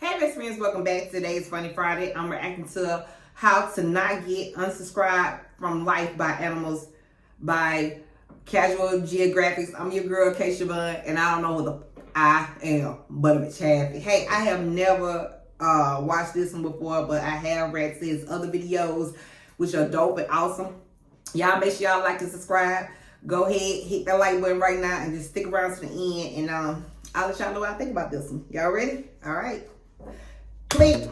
Hey best friends, welcome back to today's Funny Friday. I'm reacting to How to Not Get Unsubscribed from Life by Animals by Casual Geographic. I'm your girl, K-Shabun, and I don't know who the I am, but I'm Chaffy. Hey, I have never watched this one before, but I have read his other videos, which are dope and awesome. Y'all make sure y'all like and subscribe. Go ahead, hit that like button right now, and just stick around to the end, and I'll let y'all know what I think about this one. Y'all ready? All right. Click.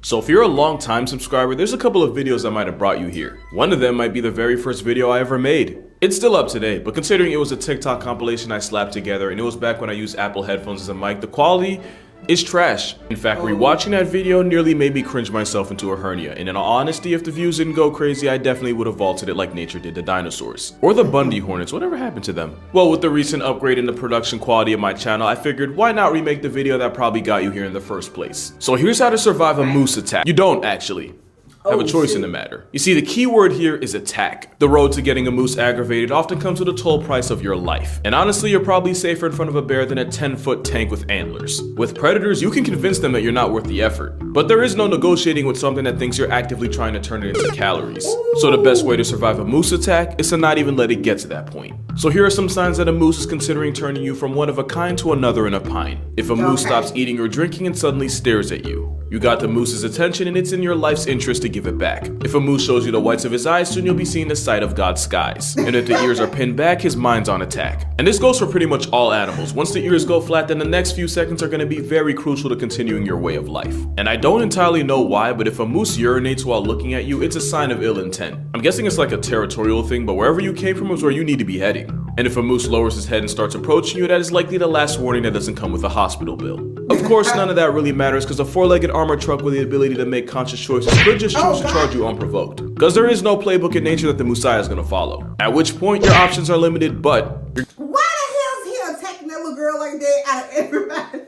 So if you're a long-time subscriber, there's a couple of videos that might have brought you here. One of them might be the very first video I ever made. It's still up today, but considering it was a TikTok compilation I slapped together and it was back when I used Apple headphones as a mic, the quality is trash. In fact, rewatching that video nearly made me cringe myself into a hernia, and in all honesty, if the views didn't go crazy, I definitely would have vaulted it like nature did the dinosaurs. Or the Bundy Hornets, whatever happened to them? Well, with the recent upgrade in the production quality of my channel, I figured why not remake the video that probably got you here in the first place. So here's how to survive a moose attack. You don't actually have a choice in the matter. You see, the key word here is attack. The road to getting a moose aggravated often comes with a toll price of your life. And honestly, you're probably safer in front of a bear than a 10-foot tank with antlers. With predators, you can convince them that you're not worth the effort. But there is no negotiating with something that thinks you're actively trying to turn it into calories. So the best way to survive a moose attack is to not even let it get to that point. So here are some signs that a moose is considering turning you from one of a kind to another in a pine. If a moose stops eating or drinking and suddenly stares at you, you got the moose's attention and it's in your life's interest to give it back. If a moose shows you the whites of his eyes, soon you'll be seeing the sight of God's skies. And if the ears are pinned back, his mind's on attack. And this goes for pretty much all animals. Once the ears go flat, then the next few seconds are going to be very crucial to continuing your way of life. And I don't entirely know why, but if a moose urinates while looking at you, it's a sign of ill intent. I'm guessing it's like a territorial thing, but wherever you came from is where you need to be heading. And if a moose lowers his head and starts approaching you, that is likely the last warning that doesn't come with a hospital bill. Of course, none of that really matters because a four-legged armored truck with the ability to make conscious choices could just choose to charge you unprovoked. Because there is no playbook in nature that the Moosai is going to follow. At which point, your options are limited, but why the hell is he attacking that little girl like that out of everybody?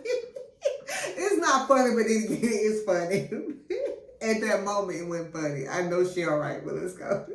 It's not funny, but it is funny. At that moment, it went funny. I know she alright, but let's go.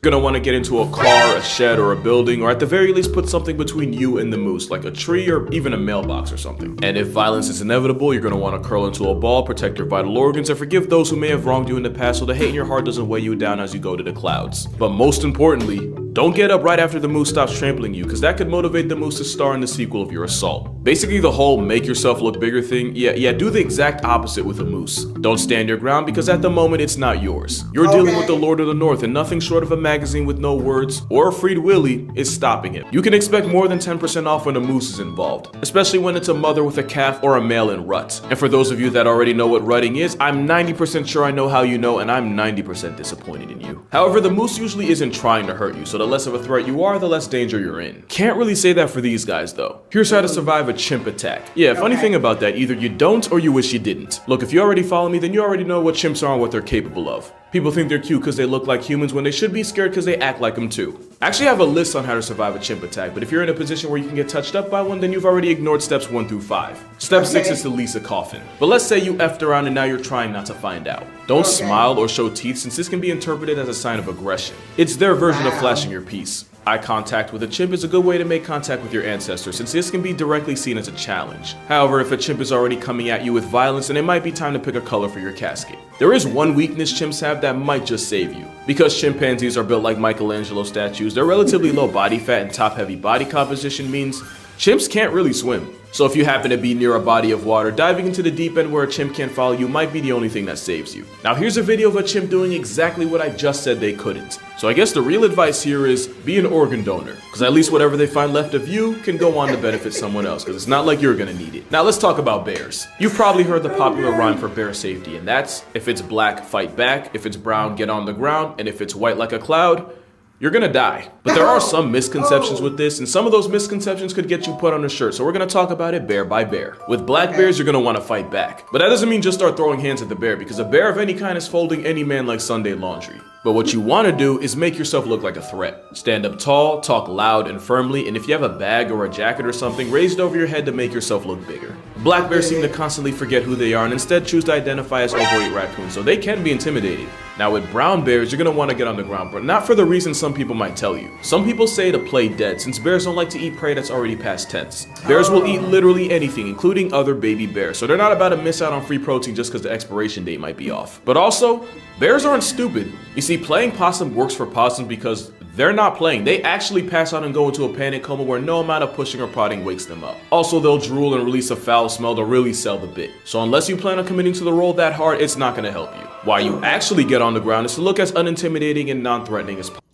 Gonna want to get into a car, a shed, or a building, or at the very least put something between you and the moose, like a tree or even a mailbox or something. And if violence is inevitable, you're gonna want to curl into a ball, protect your vital organs, and forgive those who may have wronged you in the past so the hate in your heart doesn't weigh you down as you go to the clouds. But most importantly, don't get up right after the moose stops trampling you, because that could motivate the moose to star in the sequel of your assault. Basically the whole make yourself look bigger thing, yeah, do the exact opposite with a moose. Don't stand your ground because at the moment it's not yours. You're dealing with the Lord of the North, and nothing short of a magazine with no words or a freed willy is stopping him. You can expect more than 10% off when a moose is involved, especially when it's a mother with a calf or a male in rut. And for those of you that already know what rutting is, I'm 90% sure I know how you know, and I'm 90% disappointed in you. However, the moose usually isn't trying to hurt you, so the less of a threat you are, the less danger you're in. Can't really say that for these guys though. Here's how to survive a chimp attack. Yeah, funny thing about that, either you don't or you wish you didn't. Look, if you already follow me, then you already know what chimps are and what they're capable of. People think they're cute because they look like humans when they should be scared because they act like them too. I actually have a list on how to survive a chimp attack, but if you're in a position where you can get touched up by one, then you've already ignored steps 1 through 5. Step 6 is to lease a coffin. But let's say you effed around and now you're trying not to find out. Don't smile or show teeth, since this can be interpreted as a sign of aggression. It's their version of flashing your piece. Eye contact with a chimp is a good way to make contact with your ancestors, since this can be directly seen as a challenge. However, if a chimp is already coming at you with violence, then it might be time to pick a color for your casket. There is one weakness chimps have that might just save you. Because chimpanzees are built like Michelangelo statues, their relatively low body fat and top-heavy body composition means chimps can't really swim. So if you happen to be near a body of water, diving into the deep end where a chimp can't follow you might be the only thing that saves you. Now here's a video of a chimp doing exactly what I just said they couldn't. So I guess the real advice here is be an organ donor, because at least whatever they find left of you can go on to benefit someone else, because it's not like you're gonna need it. Now let's talk about bears. You've probably heard the popular rhyme for bear safety, and that's, if it's black, fight back, if it's brown, get on the ground, and if it's white like a cloud, you're gonna die. But there are some misconceptions with this, and some of those misconceptions could get you put on a shirt, so we're gonna talk about it bear by bear. With black bears, you're gonna wanna fight back. But that doesn't mean just start throwing hands at the bear, because a bear of any kind is folding any man like Sunday laundry. But what you want to do is make yourself look like a threat. Stand up tall, talk loud and firmly, and if you have a bag or a jacket or something, raise it over your head to make yourself look bigger. Black bears seem to constantly forget who they are and instead choose to identify as overweight raccoons, so they can be intimidating. Now with brown bears, you're going to want to get on the ground, but not for the reason some people might tell you. Some people say to play dead, since bears don't like to eat prey that's already past tense. Bears will eat literally anything, including other baby bears, so they're not about to miss out on free protein just because the expiration date might be off. But also, bears aren't stupid. You see, playing possum works for possums because they're not playing. They actually pass out and go into a panic coma where no amount of pushing or prodding wakes them up. Also, they'll drool and release a foul smell to really sell the bit. So unless you plan on committing to the role that hard, it's not going to help you. Why you actually get on the ground is to look as unintimidating and non-threatening as possible.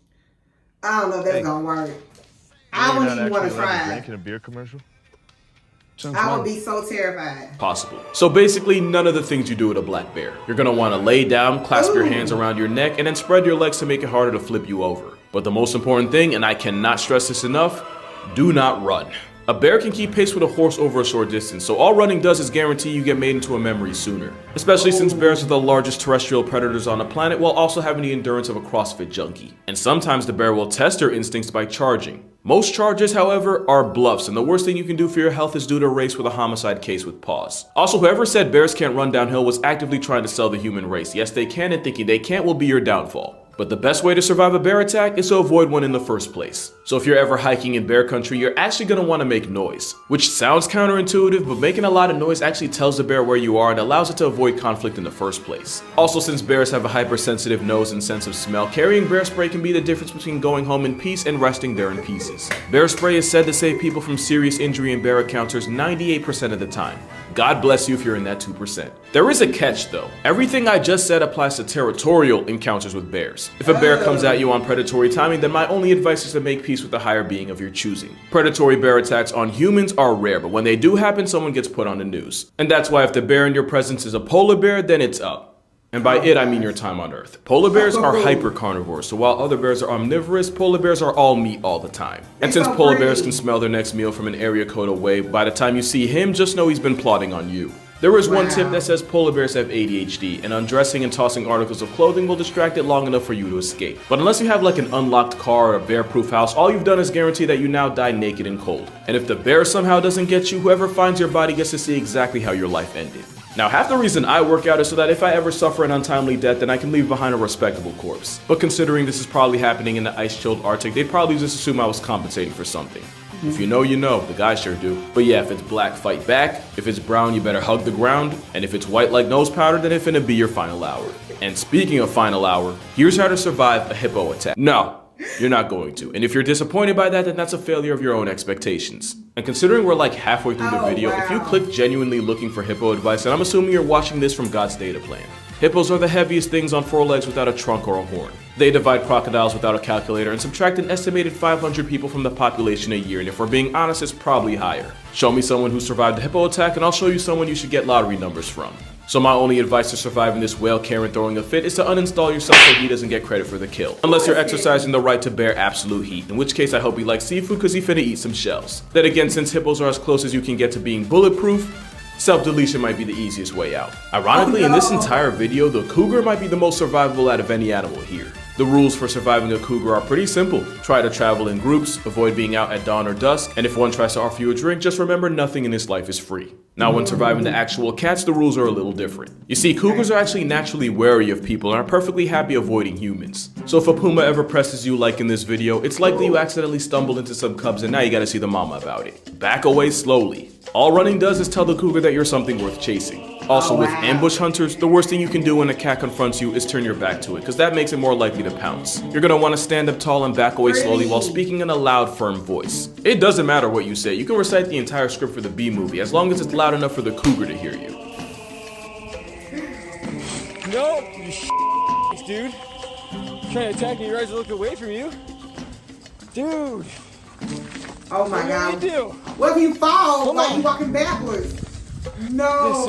I don't know if that's gonna work. I wouldn't even want to try. Drinking a beer commercial? I would be so terrified. Possible. So basically, none of the things you do with a black bear. You're gonna want to lay down, clasp your hands around your neck, and then spread your legs to make it harder to flip you over. But the most important thing, and I cannot stress this enough, do not run. A bear can keep pace with a horse over a short distance, so all running does is guarantee you get made into a memory sooner. Especially since bears are the largest terrestrial predators on the planet while also having the endurance of a CrossFit junkie. And sometimes the bear will test their instincts by charging. Most charges, however, are bluffs, and the worst thing you can do for your health is do to race with a homicide case with paws. Also, whoever said bears can't run downhill was actively trying to sell the human race. Yes, they can, and thinking they can't will be your downfall. But the best way to survive a bear attack is to avoid one in the first place. So if you're ever hiking in bear country, you're actually going to want to make noise. Which sounds counterintuitive, but making a lot of noise actually tells the bear where you are and allows it to avoid conflict in the first place. Also, since bears have a hypersensitive nose and sense of smell, carrying bear spray can be the difference between going home in peace and resting there in pieces. Bear spray is said to save people from serious injury in bear encounters 98% of the time. God bless you if you're in that 2%. There is a catch though. Everything I just said applies to territorial encounters with bears. If a bear comes at you on predatory timing, then my only advice is to make peace with the higher being of your choosing. Predatory bear attacks on humans are rare, but when they do happen, someone gets put on the news. And that's why if the bear in your presence is a polar bear, then it's up. And by it, I mean your time on Earth. Polar bears are hyper carnivores, so while other bears are omnivorous, polar bears are all meat all the time. And since polar bears can smell their next meal from an area code away, by the time you see him, just know he's been plotting on you. There is one tip that says polar bears have ADHD, and undressing and tossing articles of clothing will distract it long enough for you to escape. But unless you have like an unlocked car or a bear-proof house, all you've done is guarantee that you now die naked and cold. And if the bear somehow doesn't get you, whoever finds your body gets to see exactly how your life ended. Now, half the reason I work out is so that if I ever suffer an untimely death, then I can leave behind a respectable corpse. But considering this is probably happening in the ice-chilled Arctic, they'd probably just assume I was compensating for something. If you know, you know. The guys sure do. But yeah, if it's black, fight back. If it's brown, you better hug the ground. And if it's white like nose powder, then it's finna be your final hour. And speaking of final hour, here's how to survive a hippo attack. No, you're not going to. And if you're disappointed by that, then that's a failure of your own expectations. And considering we're like halfway through the video, if you click genuinely looking for hippo advice, then I'm assuming you're watching this from God's data plan. Hippos are the heaviest things on four legs without a trunk or a horn. They divide crocodiles without a calculator and subtract an estimated 500 people from the population a year, and if we're being honest, it's probably higher. Show me someone who survived a hippo attack and I'll show you someone you should get lottery numbers from. So my only advice to surviving this whale Karen throwing a fit is to uninstall yourself so he doesn't get credit for the kill. Unless you're exercising the right to bear absolute heat, in which case I hope he likes seafood because he finna eat some shells. Then again, since hippos are as close as you can get to being bulletproof, self-deletion might be the easiest way out. Ironically, in this entire video, the cougar might be the most survivable out of any animal here. The rules for surviving a cougar are pretty simple. Try to travel in groups, avoid being out at dawn or dusk, and if one tries to offer you a drink, just remember nothing in this life is free. Now, when surviving the actual cats, the rules are a little different. You see, cougars are actually naturally wary of people and are perfectly happy avoiding humans. So if a puma ever presses you like in this video, it's likely you accidentally stumbled into some cubs and now you gotta see the mama about it. Back away slowly. All running does is tell the cougar that you're something worth chasing. Also, with ambush hunters, the worst thing you can do when a cat confronts you is turn your back to it, because that makes it more likely to pounce. You're gonna want to stand up tall and back away slowly while speaking in a loud, firm voice. It doesn't matter what you say, you can recite the entire script for the B movie, as long as it's loud enough for the cougar to hear you. No, you dude. Trying to attack me, you guys look away from you. Dude. Oh my God. What do you do? What if you fall Come while on. you walking backwards? No.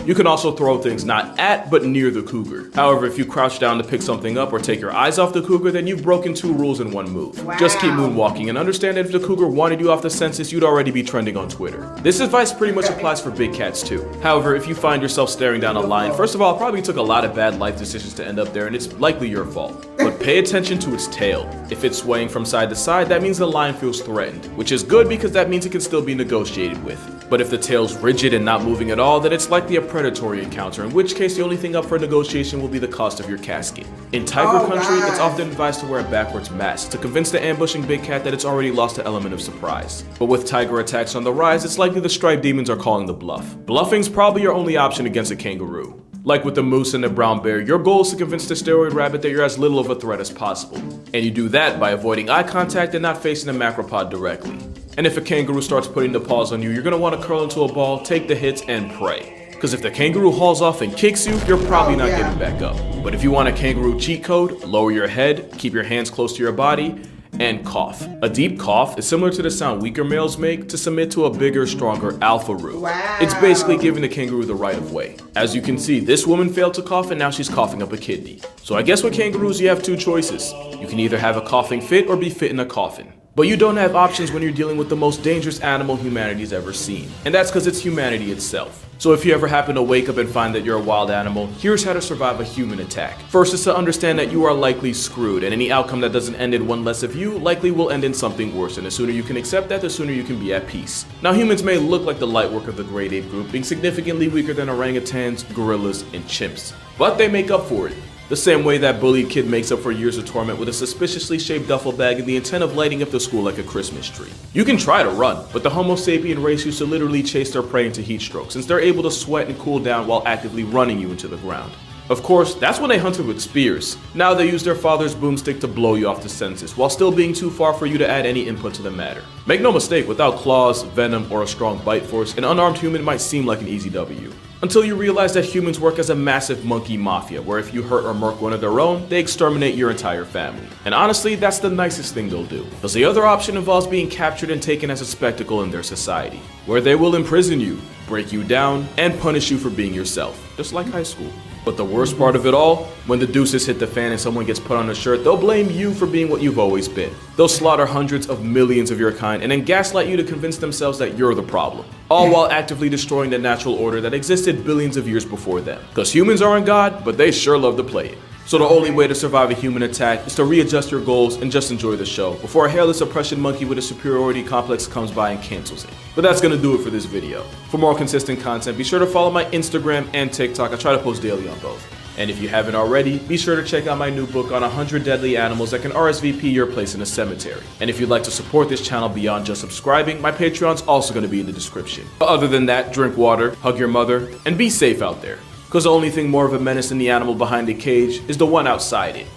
You can also throw things not at, but near the cougar. However, if you crouch down to pick something up or take your eyes off the cougar, then you've broken 2 rules in 1 move. Wow. Just keep moonwalking and understand that if the cougar wanted you off the census, you'd already be trending on Twitter. This advice pretty much applies for big cats too. However, if you find yourself staring down a lion, first of all, it probably took a lot of bad life decisions to end up there, and it's likely your fault. But pay attention to its tail. If it's swaying from side to side, that means the lion feels threatened, which is good because that means it can still be negotiated with. But if the tail's rigid and not moving at all, then it's likely a predatory encounter, in which case the only thing up for negotiation will be the cost of your casket. In tiger country, it's often advised to wear a backwards mask to convince the ambushing big cat that it's already lost the element of surprise. But with tiger attacks on the rise, it's likely the striped demons are calling the bluff. Bluffing's probably your only option against a kangaroo. Like with the moose and the brown bear, your goal is to convince the steroid rabbit that you're as little of a threat as possible. And you do that by avoiding eye contact and not facing the macropod directly. And if a kangaroo starts putting the paws on you, you're going to want to curl into a ball, take the hits, and pray. Because if the kangaroo hauls off and kicks you, you're probably not getting back up. But if you want a kangaroo cheat code, lower your head, keep your hands close to your body, and cough. A deep cough is similar to the sound weaker males make to submit to a bigger, stronger alpha-roo. Wow. It's basically giving the kangaroo the right of way. As you can see, this woman failed to cough and now she's coughing up a kidney. So I guess with kangaroos you have 2 choices. You can either have a coughing fit or be fit in a coffin. But you don't have options when you're dealing with the most dangerous animal humanity's ever seen. And that's because it's humanity itself. So if you ever happen to wake up and find that you're a wild animal, here's how to survive a human attack. First is to understand that you are likely screwed, and any outcome that doesn't end in one less of you likely will end in something worse, and the sooner you can accept that, the sooner you can be at peace. Now humans may look like the light work of the grade 8 group, being significantly weaker than orangutans, gorillas, and chimps. But they make up for it. The same way that bullied kid makes up for years of torment with a suspiciously shaped duffel bag in the intent of lighting up the school like a Christmas tree. You can try to run, but the Homo sapien race used to literally chase their prey into heat stroke, since they're able to sweat and cool down while actively running you into the ground. Of course, that's when they hunted with spears. Now they use their father's boomstick to blow you off the census, while still being too far for you to add any input to the matter. Make no mistake, without claws, venom, or a strong bite force, an unarmed human might seem like an easy W. Until you realize that humans work as a massive monkey mafia, where if you hurt or murk one of their own, they exterminate your entire family. And honestly, that's the nicest thing they'll do. Because the other option involves being captured and taken as a spectacle in their society, where they will imprison you, break you down, and punish you for being yourself, just like high school. But the worst part of it all, when the deuces hit the fan and someone gets put on a shirt, they'll blame you for being what you've always been. They'll slaughter hundreds of millions of your kind and then gaslight you to convince themselves that you're the problem, all while actively destroying the natural order that existed billions of years before them. Because humans aren't God, but they sure love to play it. So the only way to survive a human attack is to readjust your goals and just enjoy the show before a hairless oppression monkey with a superiority complex comes by and cancels it. But that's gonna do it for this video. For more consistent content, be sure to follow my Instagram and TikTok. I try to post daily on both. And if you haven't already, be sure to check out my new book on 100 deadly animals that can RSVP your place in a cemetery. And if you'd like to support this channel beyond just subscribing, my Patreon's also gonna be in the description. But other than that, drink water, hug your mother, and be safe out there. Because the only thing more of a menace than the animal behind the cage is the one outside it.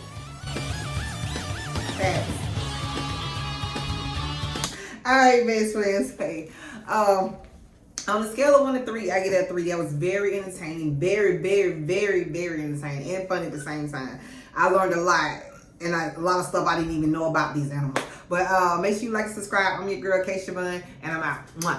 Alright, best friends. Hey, on a scale of 1 to 3, I get a 3. That was very entertaining. Very, very, very, very entertaining and funny at the same time. I learned a lot. And a lot of stuff I didn't even know about these animals. But make sure you like and subscribe. I'm your girl, Keisha Bun, and I'm out. Mwah.